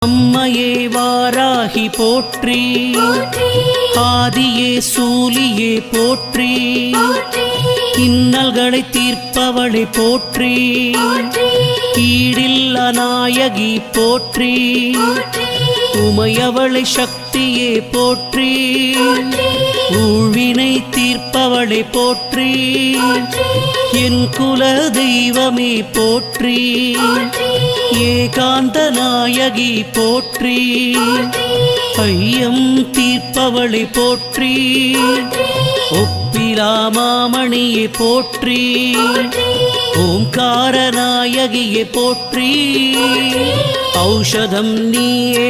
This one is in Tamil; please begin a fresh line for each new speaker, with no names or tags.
அம்மையே வாராகி போற்றி, ஆதியே சூலியே போற்றி, இன்னல்களை தீர்ப்பவளை போற்றி, ஈடில்ல நாயகி போற்றி, உமையவளை சக்தியே போற்றி, ஊழ்வினை தீர்ப்பவளை போற்றி, என் குல தெய்வமே போற்றி, ஏகாந்த நாயகி போற்றி, ஐயம் தீர்ப்பவளை போற்றி, ஒப்பிலா மாமணியை போற்றி, ஓம்கார நாயகியை போற்றி, ஔஷதம் நீயே